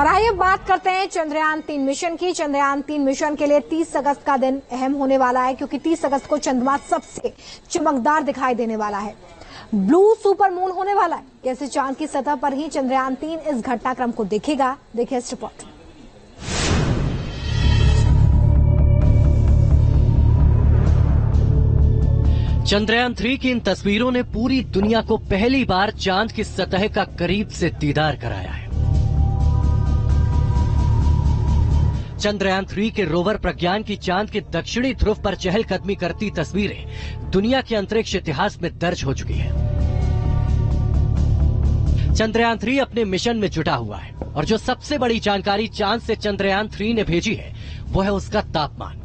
और आइए बात करते हैं चंद्रयान-3 मिशन की। चंद्रयान-3 मिशन के लिए 30 अगस्त का दिन अहम होने वाला है, क्योंकि 30 अगस्त को चंद्रमा सबसे चमकदार दिखाई देने वाला है। ब्लू सुपर मून होने वाला है। कैसे चांद की सतह पर ही चंद्रयान-3 इस घटनाक्रम को देखेगा, देखिए इस रिपोर्ट। चंद्रयान-3 की इन तस्वीरों ने पूरी दुनिया को पहली बार चांद की सतह का करीब से दीदार कराया है। चंद्रयान-3 के रोवर प्रज्ञान की चांद के दक्षिणी ध्रुव पर चहलकदमी करती तस्वीरें दुनिया के अंतरिक्ष इतिहास में दर्ज हो चुकी है। चंद्रयान-3 अपने मिशन में जुटा हुआ है और जो सबसे बड़ी जानकारी चांद से चंद्रयान-3 ने भेजी है वो है उसका तापमान।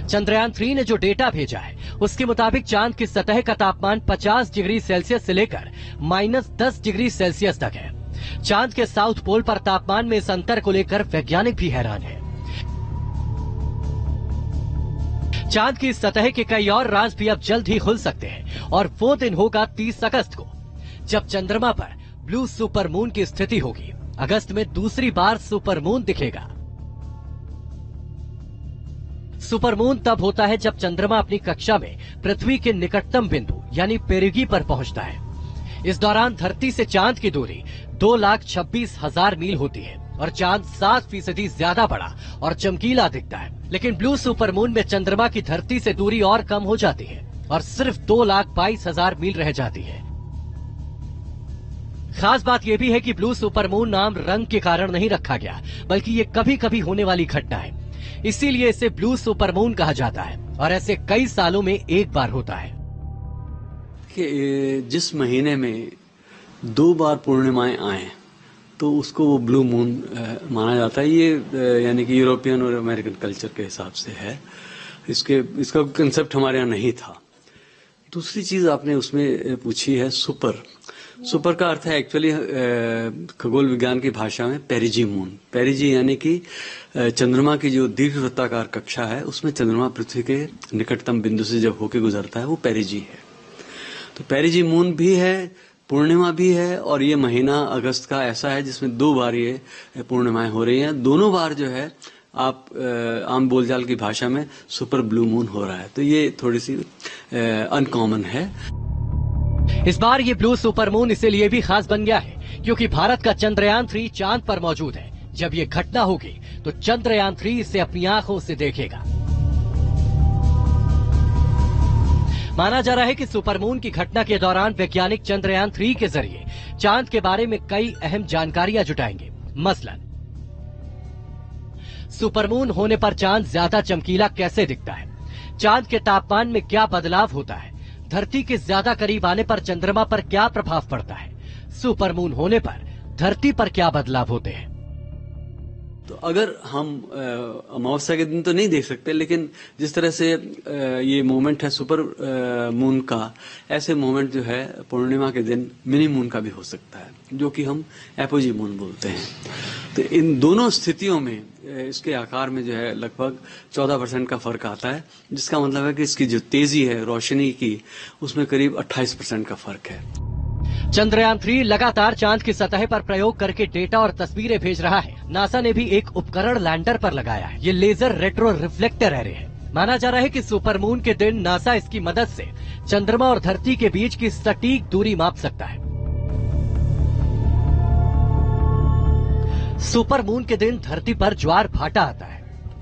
चंद्रयान-3 ने जो डेटा भेजा है उसके मुताबिक चांद की सतह का तापमान 50 डिग्री सेल्सियस से लेकर -10 डिग्री सेल्सियस तक है। चांद के साउथ पोल पर तापमान में इस अंतर को लेकर वैज्ञानिक भी हैरान है। चांद की सतह के कई और राज भी अब जल्द ही खुल सकते हैं और वो दिन होगा 30 अगस्त को, जब चंद्रमा पर ब्लू सुपर मून की स्थिति होगी। अगस्त में दूसरी बार सुपर मून दिखेगा। सुपर मून तब होता है जब चंद्रमा अपनी कक्षा में पृथ्वी के निकटतम बिंदु यानी पेरिगी पर पहुंचता है। इस दौरान धरती से चांद की दूरी 2,26,000 मील होती है और चांद 7% ज्यादा बड़ा और चमकीला दिखता है। लेकिन ब्लू सुपर मून में चंद्रमा की धरती से दूरी और कम हो जाती है और सिर्फ 2,22,000 मील रह जाती है। खास बात यह भी है कि ब्लू सुपर मून नाम रंग के कारण नहीं रखा गया, बल्कि ये कभी कभी होने वाली घटना है, इसीलिए इसे ब्लू सुपर मून कहा जाता है और ऐसे कई सालों में एक बार होता है। कि जिस महीने में 2 बार पूर्णिमाएं आए तो उसको वो ब्लू मून माना जाता है। ये यानी कि यूरोपियन और अमेरिकन कल्चर के हिसाब से है। इसका कंसेप्ट हमारे यहाँ नहीं था। दूसरी चीज आपने उसमें पूछी है सुपर। सुपर का अर्थ है एक्चुअली खगोल विज्ञान की भाषा में पेरिजी मून। पेरिजी यानी कि चंद्रमा की जो दीर्घवृत्ताकार कक्षा है उसमें चंद्रमा पृथ्वी के निकटतम बिंदु से जब होके गुजरता है वो पेरिजी है। तो पेरिजी मून भी है, पूर्णिमा भी है, और ये महीना अगस्त का ऐसा है जिसमें 2 बार ये पूर्णिमाएं हो रही हैं। दोनों बार जो है आप आम बोलचाल की भाषा में सुपर ब्लू मून हो रहा है। तो ये थोड़ी सी अनकॉमन है। इस बार ये ब्लू सुपर मून इसीलिए भी खास बन गया है क्योंकि भारत का चंद्रयान-3 चांद पर मौजूद है। जब ये घटना होगी तो चंद्रयान-3 इसे अपनी आंखों से देखेगा। माना जा रहा है कि सुपरमून की घटना के दौरान वैज्ञानिक चंद्रयान-3 के जरिए चांद के बारे में कई अहम जानकारियां जुटाएंगे। मसलन सुपरमून होने पर चांद ज्यादा चमकीला कैसे दिखता है, चांद के तापमान में क्या बदलाव होता है, धरती के ज्यादा करीब आने पर चंद्रमा पर क्या प्रभाव पड़ता है, सुपरमून होने पर धरती पर क्या बदलाव होते हैं। तो अगर हम अमावस्या के दिन तो नहीं देख सकते, लेकिन जिस तरह से ये मोमेंट है सुपर मून का, ऐसे मोमेंट जो है पूर्णिमा के दिन मिनी मून का भी हो सकता है, जो कि हम एपोजी मून बोलते हैं। तो इन दोनों स्थितियों में इसके आकार में जो है लगभग 14% का फर्क आता है, जिसका मतलब है कि इसकी जो तेजी है रोशनी की उसमें करीब 28% का फर्क है। चंद्रयान-3 लगातार चांद की सतह पर प्रयोग करके डेटा और तस्वीरें भेज रहा है। नासा ने भी एक उपकरण लैंडर पर लगाया है। ये लेजर रेट्रो रिफ्लेक्टर एरे है। माना जा रहा है कि सुपरमून के दिन नासा इसकी मदद से चंद्रमा और धरती के बीच की सटीक दूरी माप सकता है। सुपरमून के दिन धरती पर ज्वार भाटा आता है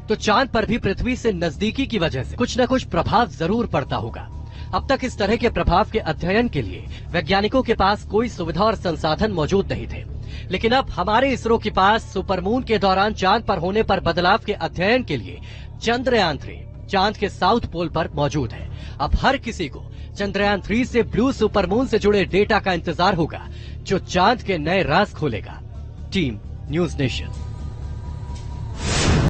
तो चांद पर भी पृथ्वी से नजदीकी की वजह से कुछ न कुछ प्रभाव जरूर पड़ता होगा। अब तक इस तरह के प्रभाव के अध्ययन के लिए वैज्ञानिकों के पास कोई सुविधा और संसाधन मौजूद नहीं थे, लेकिन अब हमारे इसरो के पास सुपरमून के दौरान चांद पर होने पर बदलाव के अध्ययन के लिए चंद्रयान-3 चांद के साउथ पोल पर मौजूद है। अब हर किसी को चंद्रयान-3 से ब्लू सुपरमून से जुड़े डेटा का इंतजार होगा, जो चांद के नए राज खोलेगा। Team news nation.